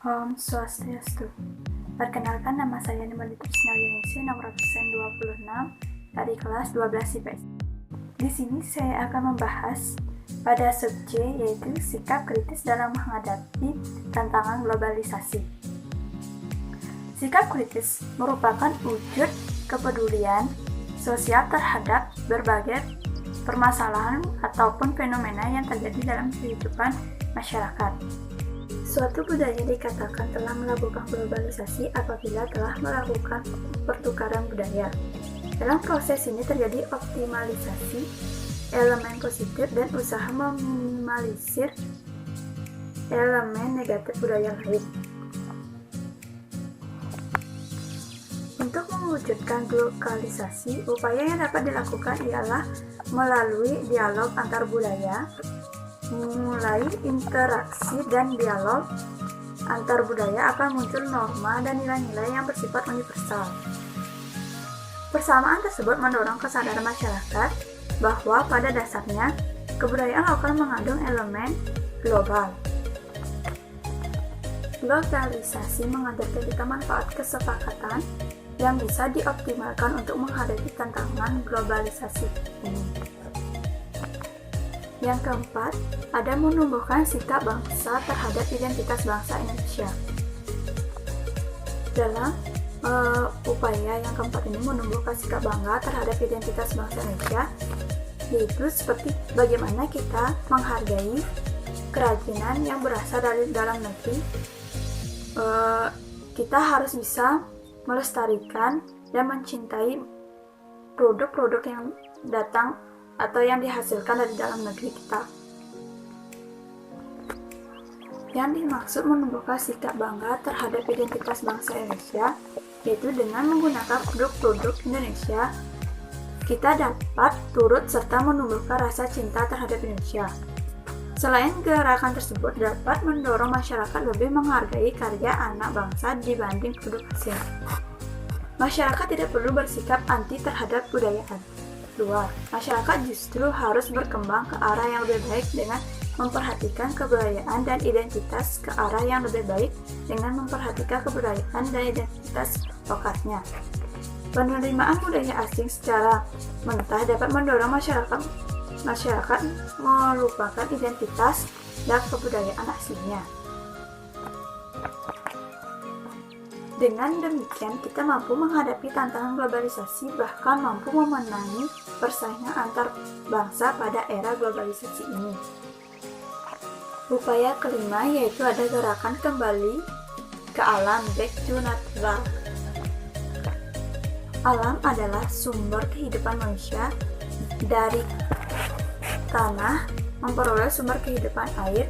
Om Swastiastu. Perkenalkan, nama saya Nurmawati Trisnawati, nomor absen 26 dari kelas 12 IPS. Di sini saya akan membahas pada sub C, yaitu sikap kritis dalam menghadapi tantangan globalisasi. Sikap kritis merupakan wujud kepedulian sosial terhadap berbagai permasalahan ataupun fenomena yang terjadi dalam kehidupan masyarakat. Suatu budaya dikatakan telah melakukan globalisasi apabila telah melakukan pertukaran budaya. Dalam proses ini terjadi optimalisasi elemen positif dan usaha meminimalisir elemen negatif budaya lain. Untuk mewujudkan globalisasi, upaya yang dapat dilakukan ialah melalui dialog antar budaya, mulai interaksi dan dialog antar budaya akan muncul norma dan nilai-nilai yang bersifat universal. Persamaan tersebut mendorong kesadaran masyarakat bahwa pada dasarnya kebudayaan lokal mengandung elemen global. Globalisasi mengajarkan kita manfaat kesepakatan yang bisa dioptimalkan untuk menghadapi tantangan globalisasi ini. Yang keempat, ada menumbuhkan sikap bangsa terhadap identitas bangsa Indonesia. Dalam upaya yang keempat ini menumbuhkan sikap bangga terhadap identitas bangsa Indonesia, yaitu seperti bagaimana kita menghargai kerajinan yang berasal dari dalam negeri. Kita harus bisa melestarikan dan mencintai produk-produk yang datang atau yang dihasilkan dari dalam negeri kita. Yang dimaksud menumbuhkan sikap bangga terhadap identitas bangsa Indonesia, yaitu dengan menggunakan produk-produk Indonesia, kita dapat turut serta menumbuhkan rasa cinta terhadap Indonesia. Selain gerakan tersebut dapat mendorong masyarakat lebih menghargai karya anak bangsa dibanding produk asing. Masyarakat tidak perlu bersikap anti terhadap budayaan. 2. Masyarakat justru harus berkembang ke arah yang lebih baik dengan memperhatikan kebudayaan dan identitas ke arah yang lebih baik dengan memperhatikan kebudayaan dan identitas lokalnya. Penerimaan budaya asing secara mentah dapat mendorong masyarakat melupakan identitas dan kebudayaan aslinya. Dengan demikian, kita mampu menghadapi tantangan globalisasi, bahkan mampu memenangi persaingan antar bangsa pada era globalisasi ini. Upaya kelima yaitu ada gerakan kembali ke alam, back to natural. Alam adalah sumber kehidupan manusia. Dari tanah memperoleh sumber kehidupan air,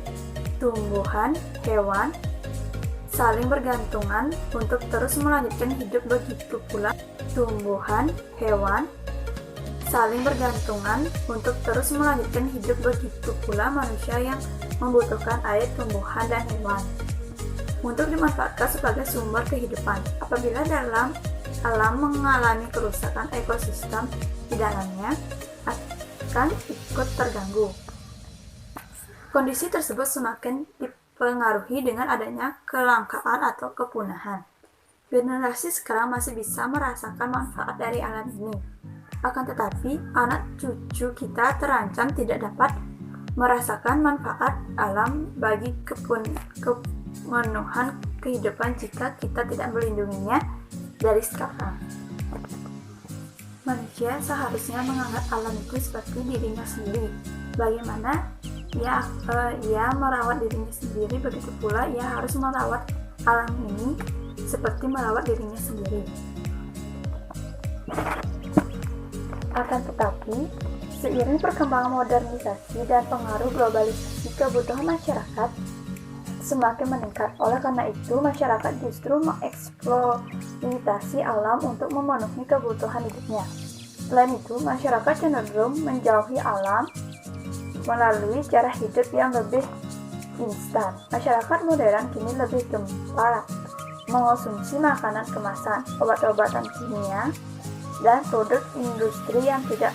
tumbuhan, hewan, saling bergantungan untuk terus melanjutkan hidup. Begitu pula tumbuhan, hewan, saling bergantungan untuk terus melanjutkan hidup. Begitu pula manusia yang membutuhkan air, tumbuhan, dan hewan untuk dimanfaatkan sebagai sumber kehidupan. Apabila dalam alam mengalami kerusakan, ekosistem di dalamnya akan ikut terganggu. Kondisi tersebut semakin dipengaruhi dengan adanya kelangkaan atau kepunahan. Generasi sekarang masih bisa merasakan manfaat dari alam ini. Akan tetapi, anak cucu kita terancam tidak dapat merasakan manfaat alam bagi kemenuhan kehidupan jika kita tidak melindunginya dari sekarang. Manusia seharusnya menganggap alam itu seperti dirinya sendiri. Bagaimana ia merawat dirinya sendiri, begitu pula ia harus merawat alam ini seperti merawat dirinya sendiri. Akan tetapi, seiring perkembangan modernisasi dan pengaruh globalisasi, kebutuhan masyarakat semakin meningkat. Oleh karena itu, masyarakat justru mengeksploitasi alam untuk memenuhi kebutuhan hidupnya. Selain itu, masyarakat cenderung menjauhi alam melalui cara hidup yang lebih instan. Masyarakat modern kini lebih gemar mengonsumsi makanan kemasan, obat-obatan kimia, dan produk industri yang tidak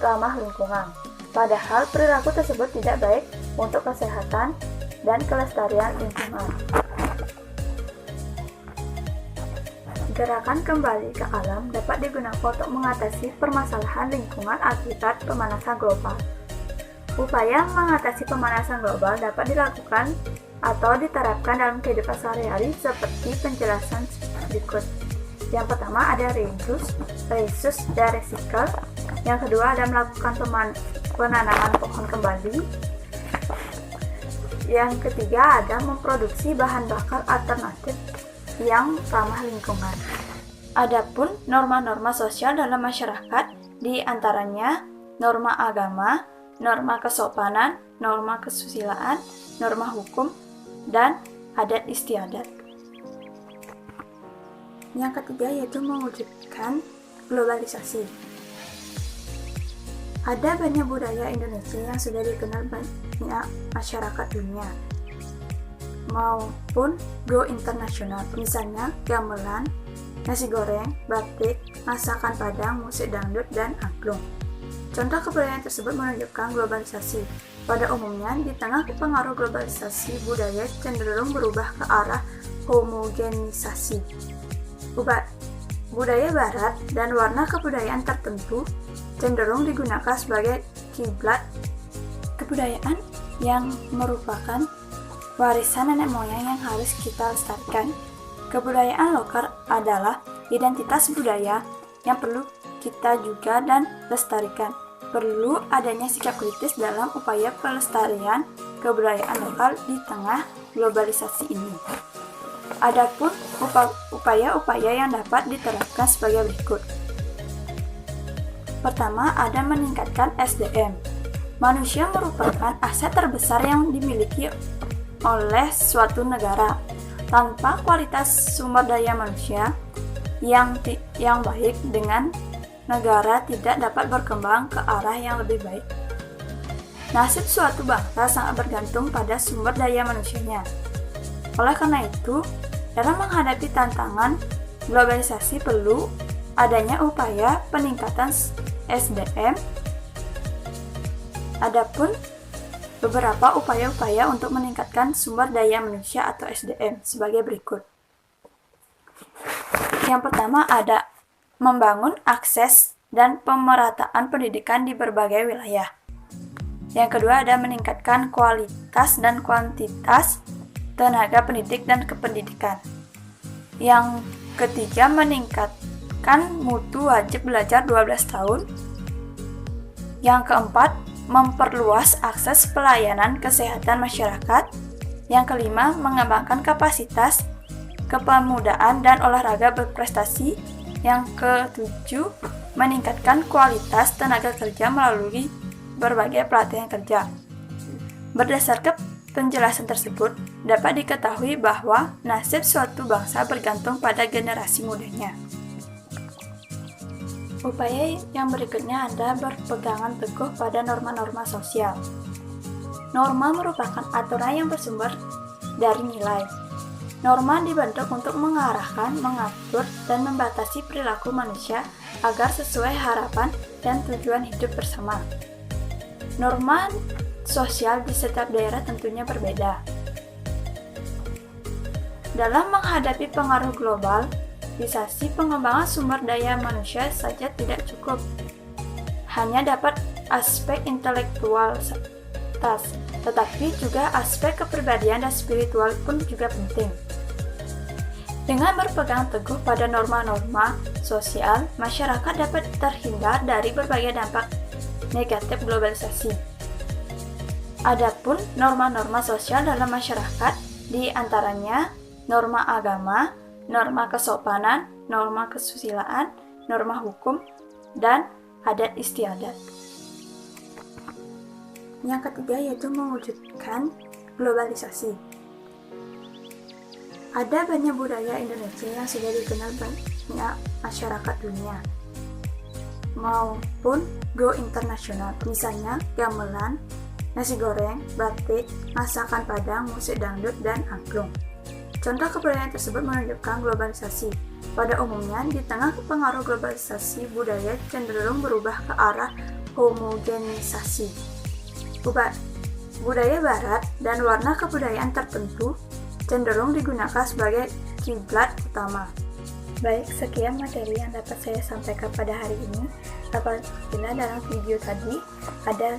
ramah lingkungan. Padahal perilaku tersebut tidak baik untuk kesehatan dan kelestarian lingkungan. Gerakan kembali ke alam dapat digunakan untuk mengatasi permasalahan lingkungan akibat pemanasan global. Upaya mengatasi pemanasan global dapat dilakukan atau diterapkan dalam kehidupan sehari-hari seperti penjelasan berikut. Yang pertama ada reduce, reuse, dan recycle. Yang kedua ada melakukan penanaman pohon kembali. Yang ketiga ada memproduksi bahan bakar alternatif yang ramah lingkungan. Adapun norma-norma sosial dalam masyarakat di antaranya norma agama, norma kesopanan, norma kesusilaan, norma hukum, dan adat istiadat. Yang ketiga yaitu mewujudkan globalisasi. Ada banyak budaya Indonesia yang sudah dikenal banyak masyarakat dunia maupun go internasional, misalnya gamelan, nasi goreng, batik, masakan Padang, musik dangdut, dan angklung. Contoh kebudayaan tersebut menunjukkan globalisasi. Pada umumnya, di tengah pengaruh globalisasi, budaya cenderung berubah ke arah homogenisasi. Budaya barat dan warna kebudayaan tertentu cenderung digunakan sebagai kiblat kebudayaan yang merupakan warisan nenek moyang yang harus kita lestarikan. Kebudayaan lokal adalah identitas budaya yang perlu kita juga dan lestarikan. Perlu adanya sikap kritis dalam upaya pelestarian kebudayaan lokal di tengah globalisasi ini. Adapun upaya-upaya yang dapat diterapkan sebagai berikut. Pertama, ada meningkatkan SDM. Manusia merupakan aset terbesar yang dimiliki oleh suatu negara. Tanpa kualitas sumber daya manusia yang baik, dengan negara tidak dapat berkembang ke arah yang lebih baik. Nasib suatu bangsa sangat bergantung pada sumber daya manusianya. Oleh karena itu, dalam menghadapi tantangan globalisasi perlu adanya upaya peningkatan SDM. Adapun beberapa upaya-upaya untuk meningkatkan sumber daya manusia atau SDM sebagai berikut. Yang pertama ada membangun akses dan pemerataan pendidikan di berbagai wilayah. Yang kedua ada meningkatkan kualitas dan kuantitas tenaga pendidik dan kependidikan. Yang ketiga meningkatkan mutu wajib belajar 12 tahun. Yang keempat memperluas akses pelayanan kesehatan masyarakat. Yang kelima, mengembangkan kapasitas kepemudaan dan olahraga berprestasi. Yang ketujuh, meningkatkan kualitas tenaga kerja melalui berbagai pelatihan kerja. Berdasarkan penjelasan tersebut, dapat diketahui bahwa nasib suatu bangsa bergantung pada generasi mudanya. Upaya yang berikutnya adalah berpegangan teguh pada norma-norma sosial. Norma merupakan aturan yang bersumber dari nilai. Norma dibentuk untuk mengarahkan, mengatur, dan membatasi perilaku manusia agar sesuai harapan dan tujuan hidup bersama. Norma sosial di setiap daerah tentunya berbeda. Dalam menghadapi pengaruh global, pengembangan sumber daya manusia saja tidak cukup. Hanya dapat aspek intelektualitas, tetapi juga aspek kepribadian dan spiritual pun juga penting. Dengan berpegang teguh pada norma-norma sosial, masyarakat dapat terhindar dari berbagai dampak negatif globalisasi. Adapun norma-norma sosial dalam masyarakat di antaranya norma agama, norma kesopanan, norma kesusilaan, norma hukum, dan adat istiadat. Yang ketiga yaitu mewujudkan globalisasi. Ada banyak budaya Indonesia yang sudah dikenal banyak masyarakat dunia maupun go internasional, misalnya gamelan, nasi goreng, batik, masakan Padang, musik dangdut, dan angklung. Contoh kebudayaan tersebut menunjukkan globalisasi. Pada umumnya, di tengah pengaruh globalisasi, budaya cenderung berubah ke arah homogenisasi. budaya barat dan warna kebudayaan tertentu cenderung digunakan sebagai kiblat utama. Baik, sekian materi yang dapat saya sampaikan pada hari ini. Apabila dalam video tadi ada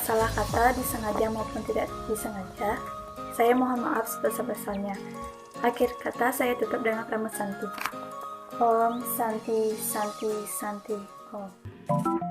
salah kata disengaja maupun tidak disengaja, saya mohon maaf sebesar-besarnya. Akhir kata saya tutup dengan Rama Santi. Om Santi Santi Santi Om.